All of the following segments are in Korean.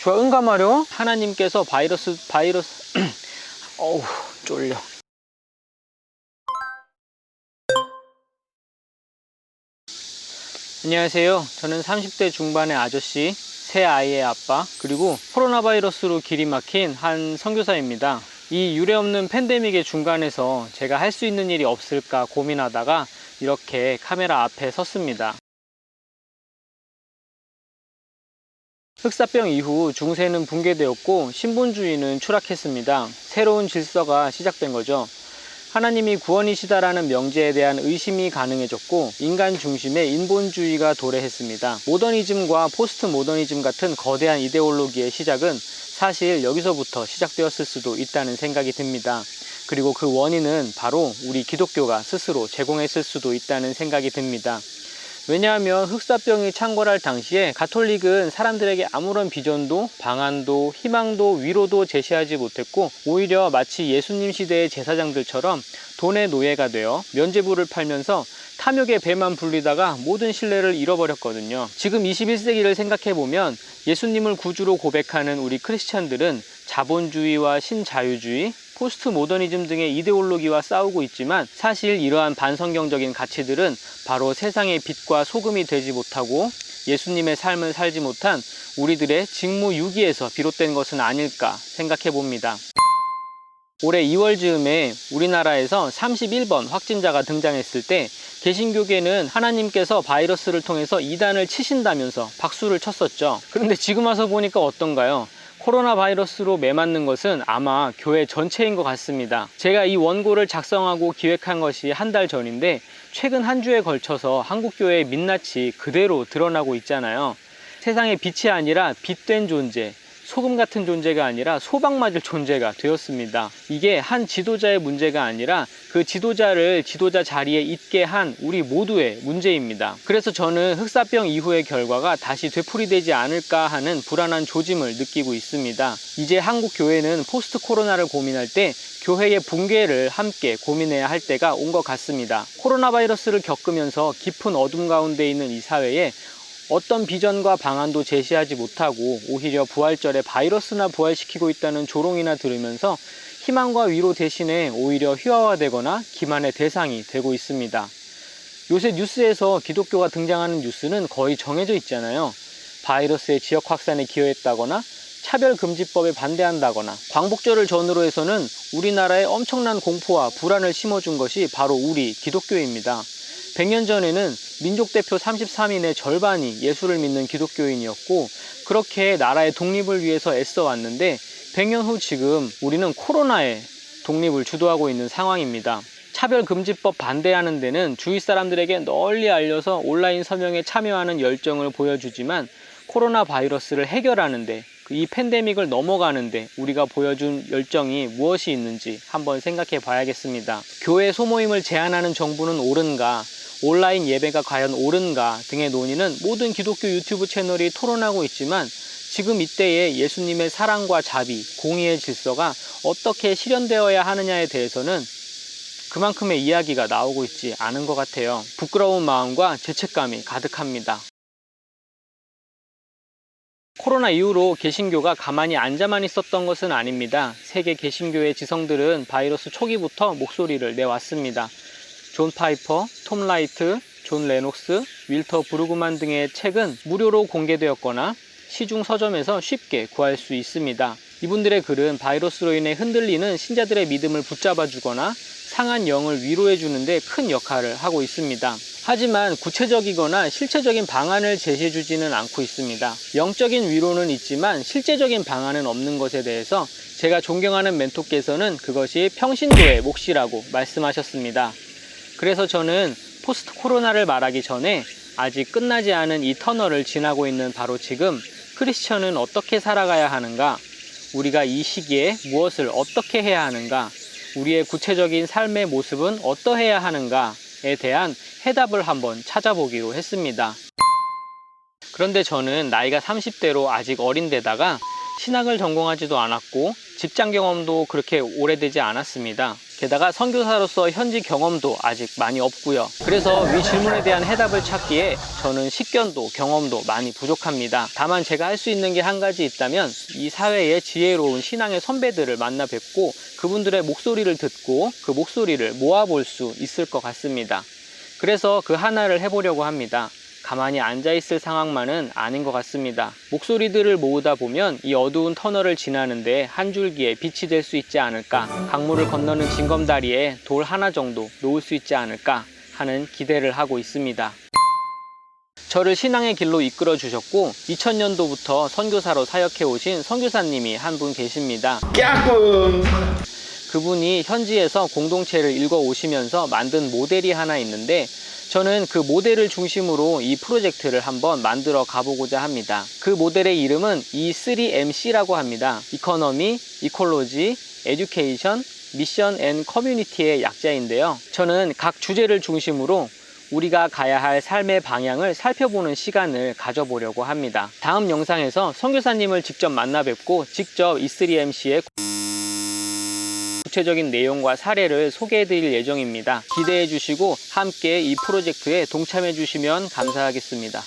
주야 응감 하려? 하나님께서 바이러스 어우 쫄려. 안녕하세요. 저는 30대 중반의 아저씨, 새 아이의 아빠, 그리고 코로나 바이러스로 길이 막힌 한 선교사입니다. 이 유례없는 팬데믹의 중간에서 제가 할 수 있는 일이 없을까 고민하다가 이렇게 카메라 앞에 섰습니다. 흑사병 이후 중세는 붕괴되었고 신본주의는 추락했습니다. 새로운 질서가 시작된 거죠. 하나님이 구원이시다라는 명제에 대한 의심이 가능해졌고 인간 중심의 인본주의가 도래했습니다. 모더니즘과 포스트 모더니즘 같은 거대한 이데올로기의 시작은 사실 여기서부터 시작되었을 수도 있다는 생각이 듭니다. 그리고 그 원인은 바로 우리 기독교가 스스로 제공했을 수도 있다는 생각이 듭니다. 왜냐하면 흑사병이 창궐할 당시에 가톨릭은 사람들에게 아무런 비전도 방안도 희망도 위로도 제시하지 못했고 오히려 마치 예수님 시대의 제사장들처럼 돈의 노예가 되어 면죄부를 팔면서 탐욕의 배만 불리다가 모든 신뢰를 잃어버렸거든요. 지금 21세기를 생각해보면 예수님을 구주로 고백하는 우리 크리스찬들은 자본주의와 신자유주의, 포스트 모더니즘 등의 이데올로기와 싸우고 있지만 사실 이러한 반성경적인 가치들은 바로 세상의 빛과 소금이 되지 못하고 예수님의 삶을 살지 못한 우리들의 직무유기에서 비롯된 것은 아닐까 생각해 봅니다. 올해 2월 즈음에 우리나라에서 31번 확진자가 등장했을 때 개신교계는 하나님께서 바이러스를 통해서 이단을 치신다면서 박수를 쳤었죠. 그런데 지금 와서 보니까 어떤가요? 코로나 바이러스로 매맞는 것은 아마 교회 전체인 것 같습니다. 제가 이 원고를 작성하고 기획한 것이 한 달 전인데 최근 한 주에 걸쳐서 한국교회의 민낯이 그대로 드러나고 있잖아요. 세상의 빛이 아니라 빛된 존재, 소금 같은 존재가 아니라 소방 맞을 존재가 되었습니다. 이게 한 지도자의 문제가 아니라 그 지도자를 지도자 자리에 있게 한 우리 모두의 문제입니다. 그래서 저는 흑사병 이후의 결과가 다시 되풀이되지 않을까 하는 불안한 조짐을 느끼고 있습니다. 이제 한국 교회는 포스트 코로나를 고민할 때 교회의 붕괴를 함께 고민해야 할 때가 온 것 같습니다. 코로나 바이러스를 겪으면서 깊은 어둠 가운데 있는 이 사회에 어떤 비전과 방안도 제시하지 못하고 오히려 부활절에 바이러스나 부활시키고 있다는 조롱이나 들으면서 희망과 위로 대신에 오히려 희화화되거나 기만의 대상이 되고 있습니다. 요새 뉴스에서 기독교가 등장하는 뉴스는 거의 정해져 있잖아요. 바이러스의 지역 확산에 기여했다거나 차별금지법에 반대한다거나 광복절을 전후로 해서는 우리나라에 엄청난 공포와 불안을 심어준 것이 바로 우리 기독교입니다. 100년 전에는 민족대표 33인의 절반이 예수를 믿는 기독교인이었고 그렇게 나라의 독립을 위해서 애써 왔는데 100년 후 지금 우리는 코로나의 독립을 주도하고 있는 상황입니다. 차별금지법 반대하는 데는 주위 사람들에게 널리 알려서 온라인 서명에 참여하는 열정을 보여주지만 코로나 바이러스를 해결하는데 이 팬데믹을 넘어가는데 우리가 보여준 열정이 무엇이 있는지 한번 생각해 봐야겠습니다. 교회 소모임을 제한하는 정부는 옳은가? 온라인 예배가 과연 옳은가 등의 논의는 모든 기독교 유튜브 채널이 토론하고 있지만 지금 이때에 예수님의 사랑과 자비, 공의의 질서가 어떻게 실현되어야 하느냐에 대해서는 그만큼의 이야기가 나오고 있지 않은 것 같아요. 부끄러운 마음과 죄책감이 가득합니다. 코로나 이후로 개신교가 가만히 앉아만 있었던 것은 아닙니다. 세계 개신교의 지성들은 바이러스 초기부터 목소리를 내왔습니다. 존 파이퍼, 톰 라이트, 존 레녹스, 윌터 브루그만 등의 책은 무료로 공개되었거나 시중 서점에서 쉽게 구할 수 있습니다. 이분들의 글은 바이러스로 인해 흔들리는 신자들의 믿음을 붙잡아주거나 상한 영을 위로해주는 데 큰 역할을 하고 있습니다. 하지만 구체적이거나 실체적인 방안을 제시해주지는 않고 있습니다. 영적인 위로는 있지만 실제적인 방안은 없는 것에 대해서 제가 존경하는 멘토께서는 그것이 평신도의 몫이라고 말씀하셨습니다. 그래서 저는 포스트 코로나를 말하기 전에 아직 끝나지 않은 이 터널을 지나고 있는 바로 지금 크리스천은 어떻게 살아가야 하는가? 우리가 이 시기에 무엇을 어떻게 해야 하는가? 우리의 구체적인 삶의 모습은 어떠해야 하는가에 대한 해답을 한번 찾아보기로 했습니다. 그런데 저는 나이가 30대로 아직 어린데다가 신학을 전공하지도 않았고 직장 경험도 그렇게 오래되지 않았습니다. 게다가 선교사로서 현지 경험도 아직 많이 없고요. 그래서 위 질문에 대한 해답을 찾기에 저는 식견도 경험도 많이 부족합니다. 다만 제가 할 수 있는 게 한 가지 있다면 이 사회에 지혜로운 신앙의 선배들을 만나 뵙고 그분들의 목소리를 듣고 그 목소리를 모아볼 수 있을 것 같습니다. 그래서 그 하나를 해보려고 합니다. 가만히 앉아있을 상황만은 아닌 것 같습니다. 목소리들을 모으다 보면 이 어두운 터널을 지나는데 한 줄기의 빛이 될 수 있지 않을까, 강물을 건너는 징검다리에 돌 하나 정도 놓을 수 있지 않을까 하는 기대를 하고 있습니다. 저를 신앙의 길로 이끌어 주셨고 2000년도부터 선교사로 사역해 오신 선교사님이 한 분 계십니다. 까꿍! 그분이 현지에서 공동체를 읽어 오시면서 만든 모델이 하나 있는데 저는 그 모델을 중심으로 이 프로젝트를 한번 만들어 가보고자 합니다. 그 모델의 이름은 E3MC라고 합니다. 이코노미, 이콜로지, 에듀케이션, 미션 앤 커뮤니티의 약자인데요. 저는 각 주제를 중심으로 우리가 가야 할 삶의 방향을 살펴보는 시간을 가져보려고 합니다. 다음 영상에서 선교사님을 직접 만나 뵙고 직접 E3MC의 구체적인 내용과 사례를 소개해 드릴 예정입니다. 기대해 주시고 함께 이 프로젝트에 동참해 주시면 감사하겠습니다.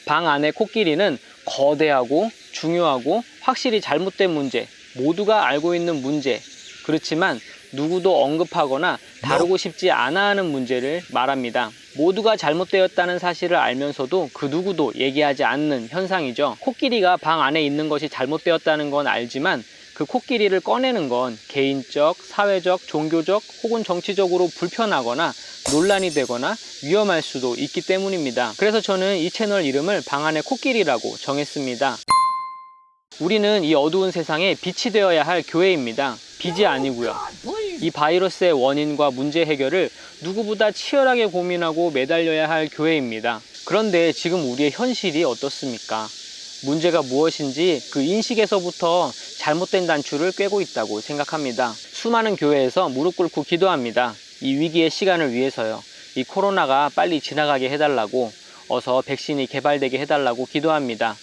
방 안의 코끼리는 거대하고 중요하고 확실히 잘못된 문제, 모두가 알고 있는 문제, 그렇지만 누구도 언급하거나 다루고 싶지 않아 하는 문제를 말합니다. 모두가 잘못되었다는 사실을 알면서도 그 누구도 얘기하지 않는 현상이죠. 코끼리가 방 안에 있는 것이 잘못되었다는 건 알지만 그 코끼리를 꺼내는 건 개인적, 사회적, 종교적 혹은 정치적으로 불편하거나 논란이 되거나 위험할 수도 있기 때문입니다. 그래서 저는 이 채널 이름을 방 안의 코끼리라고 정했습니다. 우리는 이 어두운 세상에 빛이 되어야 할 교회입니다. 빛이 아니고요. 이 바이러스의 원인과 문제 해결을 누구보다 치열하게 고민하고 매달려야 할 교회입니다. 그런데 지금 우리의 현실이 어떻습니까? 문제가 무엇인지 그 인식에서부터 잘못된 단추를 꿰고 있다고 생각합니다. 수많은 교회에서 무릎 꿇고 기도합니다. 이 위기의 시간을 위해서요. 이 코로나가 빨리 지나가게 해달라고, 어서 백신이 개발되게 해달라고 기도합니다.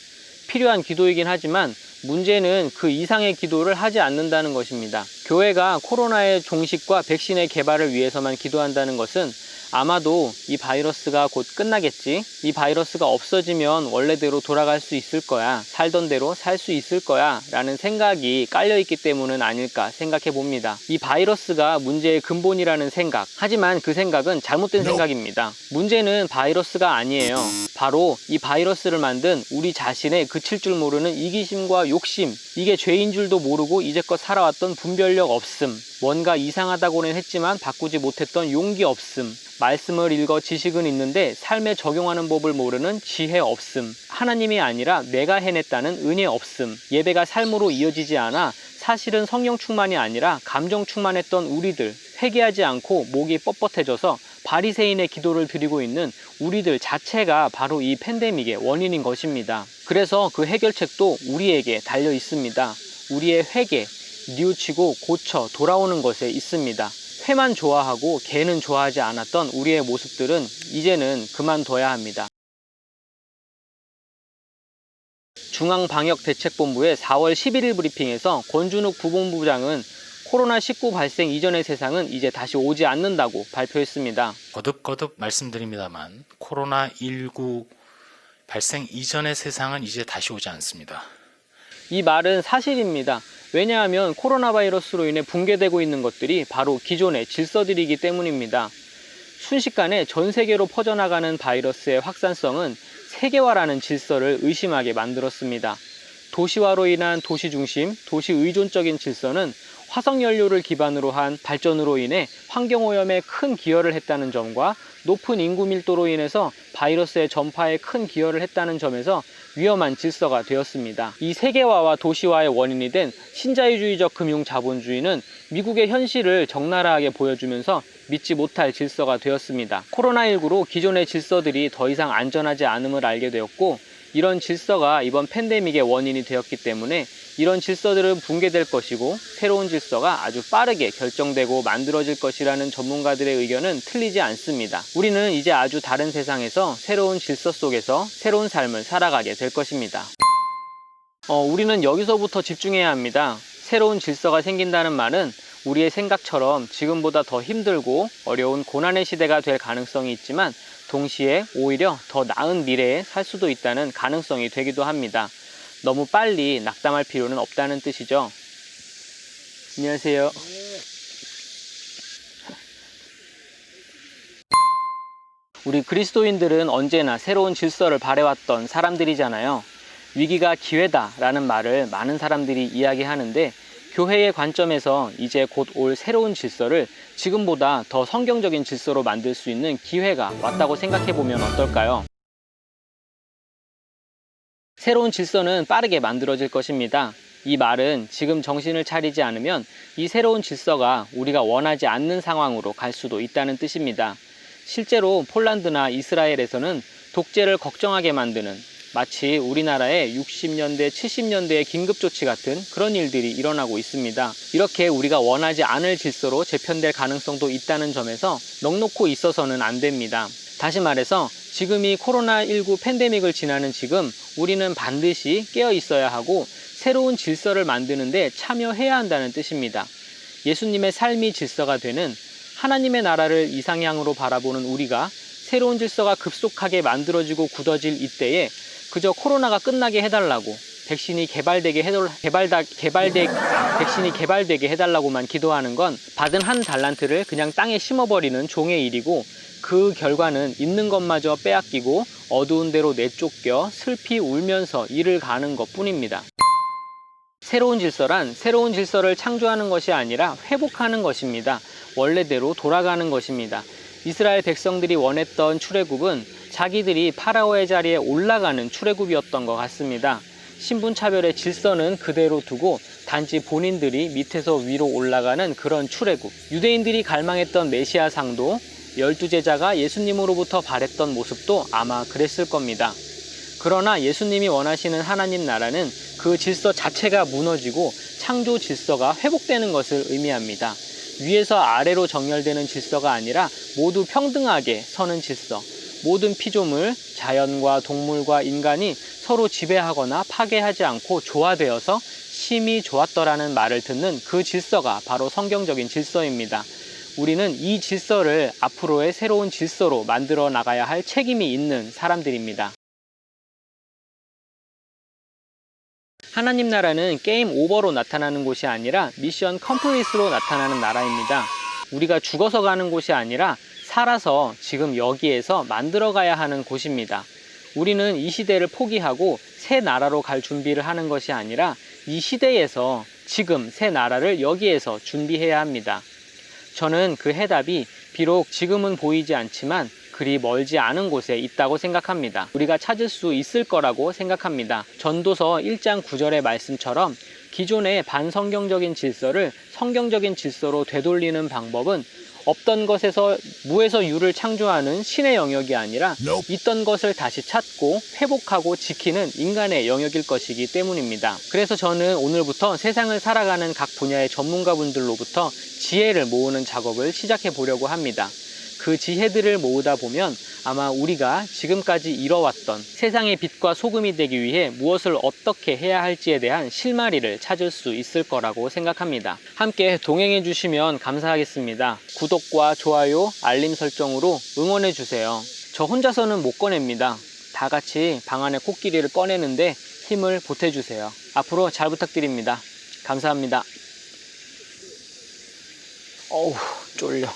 필요한 기도이긴 하지만 문제는 그 이상의 기도를 하지 않는다는 것입니다. 교회가 코로나의 종식과 백신의 개발을 위해서만 기도한다는 것은 아마도 이 바이러스가 곧 끝나겠지, 이 바이러스가 없어지면 원래대로 돌아갈 수 있을 거야, 살던 대로 살 수 있을 거야 라는 생각이 깔려있기 때문은 아닐까 생각해 봅니다. 이 바이러스가 문제의 근본이라는 생각, 하지만 그 생각은 잘못된 생각입니다. 문제는 바이러스가 아니에요. 바로 이 바이러스를 만든 우리 자신의 그칠 줄 모르는 이기심과 욕심, 이게 죄인 줄도 모르고 이제껏 살아왔던 분별력 없음, 뭔가 이상하다고는 했지만 바꾸지 못했던 용기 없음, 말씀을 읽어 지식은 있는데 삶에 적용하는 법을 모르는 지혜 없음, 하나님이 아니라 내가 해냈다는 은혜 없음, 예배가 삶으로 이어지지 않아 사실은 성령 충만이 아니라 감정 충만했던 우리들, 회개하지 않고 목이 뻣뻣해져서 바리새인의 기도를 드리고 있는 우리들 자체가 바로 이 팬데믹의 원인인 것입니다. 그래서 그 해결책도 우리에게 달려 있습니다. 우리의 회개, 뉘우치고 고쳐 돌아오는 것에 있습니다. 회만 좋아하고 개는 좋아하지 않았던 우리의 모습들은 이제는 그만둬야 합니다. 중앙방역대책본부의 4월 11일 브리핑에서 권준욱 부본부장은 코로나19 발생 이전의 세상은 이제 다시 오지 않는다고 발표했습니다. 거듭 말씀드립니다만 코로나19 발생 이전의 세상은 이제 다시 오지 않습니다. 이 말은 사실입니다. 왜냐하면 코로나 바이러스로 인해 붕괴되고 있는 것들이 바로 기존의 질서들이기 때문입니다. 순식간에 전 세계로 퍼져나가는 바이러스의 확산성은 세계화라는 질서를 의심하게 만들었습니다. 도시화로 인한 도시 중심, 도시 의존적인 질서는 화석연료를 기반으로 한 발전으로 인해 환경오염에 큰 기여를 했다는 점과 높은 인구 밀도로 인해서 바이러스의 전파에 큰 기여를 했다는 점에서 위험한 질서가 되었습니다. 이 세계화와 도시화의 원인이 된 신자유주의적 금융자본주의는 미국의 현실을 적나라하게 보여주면서 믿지 못할 질서가 되었습니다. 코로나19로 기존의 질서들이 더 이상 안전하지 않음을 알게 되었고, 이런 질서가 이번 팬데믹의 원인이 되었기 때문에 이런 질서들은 붕괴될 것이고 새로운 질서가 아주 빠르게 결정되고 만들어질 것이라는 전문가들의 의견은 틀리지 않습니다. 우리는 이제 아주 다른 세상에서 새로운 질서 속에서 새로운 삶을 살아가게 될 것입니다. 우리는 여기서부터 집중해야 합니다. 새로운 질서가 생긴다는 말은 우리의 생각처럼 지금보다 더 힘들고 어려운 고난의 시대가 될 가능성이 있지만 동시에 오히려 더 나은 미래에 살 수도 있다는 가능성이 되기도 합니다. 너무 빨리 낙담할 필요는 없다는 뜻이죠. 안녕하세요. 우리 그리스도인들은 언제나 새로운 질서를 바래왔던 사람들이잖아요. 위기가 기회다라는 말을 많은 사람들이 이야기하는데 교회의 관점에서 이제 곧 올 새로운 질서를 지금보다 더 성경적인 질서로 만들 수 있는 기회가 왔다고 생각해보면 어떨까요? 새로운 질서는 빠르게 만들어질 것입니다. 이 말은 지금 정신을 차리지 않으면 이 새로운 질서가 우리가 원하지 않는 상황으로 갈 수도 있다는 뜻입니다. 실제로 폴란드나 이스라엘에서는 독재를 걱정하게 만드는 마치 우리나라의 60년대, 70년대의 긴급조치 같은 그런 일들이 일어나고 있습니다. 이렇게 우리가 원하지 않을 질서로 재편될 가능성도 있다는 점에서 넋놓고 있어서는 안 됩니다. 다시 말해서 지금이 코로나19 팬데믹을 지나는 지금 우리는 반드시 깨어 있어야 하고 새로운 질서를 만드는데 참여해야 한다는 뜻입니다. 예수님의 삶이 질서가 되는 하나님의 나라를 이상향으로 바라보는 우리가 새로운 질서가 급속하게 만들어지고 굳어질 이때에 그저 코로나가 끝나게 해달라고 백신이 개발되게 해달라고만 기도하는 건 받은 한 달란트를 그냥 땅에 심어버리는 종의 일이고 그 결과는 있는 것마저 빼앗기고 어두운 데로 내쫓겨 슬피 울면서 일을 가는 것뿐입니다. 새로운 질서란 새로운 질서를 창조하는 것이 아니라 회복하는 것입니다. 원래대로 돌아가는 것입니다. 이스라엘 백성들이 원했던 출애굽은 자기들이 파라오의 자리에 올라가는 출애굽이었던 것 같습니다. 신분차별의 질서는 그대로 두고 단지 본인들이 밑에서 위로 올라가는 그런 출애굽. 유대인들이 갈망했던 메시아상도 12제자가 예수님으로부터 바랬던 모습도 아마 그랬을 겁니다. 그러나 예수님이 원하시는 하나님 나라는 그 질서 자체가 무너지고 창조 질서가 회복되는 것을 의미합니다. 위에서 아래로 정렬되는 질서가 아니라 모두 평등하게 서는 질서. 모든 피조물, 자연과 동물과 인간이 서로 지배하거나 파괴하지 않고 조화되어서 심히 좋았더라는 말을 듣는 그 질서가 바로 성경적인 질서입니다. 우리는 이 질서를 앞으로의 새로운 질서로 만들어 나가야 할 책임이 있는 사람들입니다. 하나님 나라는 게임 오버로 나타나는 곳이 아니라 미션 컴플릿으로 나타나는 나라입니다. 우리가 죽어서 가는 곳이 아니라 살아서 지금 여기에서 만들어가야 하는 곳입니다. 우리는 이 시대를 포기하고 새 나라로 갈 준비를 하는 것이 아니라 이 시대에서 지금 새 나라를 여기에서 준비해야 합니다. 저는 그 해답이 비록 지금은 보이지 않지만 그리 멀지 않은 곳에 있다고 생각합니다. 우리가 찾을 수 있을 거라고 생각합니다. 전도서 1장 9절의 말씀처럼 기존의 반성경적인 질서를 성경적인 질서로 되돌리는 방법은 없던 것에서 무에서 유를 창조하는 신의 영역이 아니라 있던 것을 다시 찾고 회복하고 지키는 인간의 영역일 것이기 때문입니다. 그래서 저는 오늘부터 세상을 살아가는 각 분야의 전문가분들로부터 지혜를 모으는 작업을 시작해 보려고 합니다. 그 지혜들을 모으다 보면 아마 우리가 지금까지 이뤄왔던 세상의 빛과 소금이 되기 위해 무엇을 어떻게 해야 할지에 대한 실마리를 찾을 수 있을 거라고 생각합니다. 함께 동행해 주시면 감사하겠습니다. 구독과 좋아요, 알림 설정으로 응원해 주세요. 저 혼자서는 못 꺼냅니다. 다 같이 방 안에 코끼리를 꺼내는데 힘을 보태주세요. 앞으로 잘 부탁드립니다. 감사합니다. 어우, 쫄려.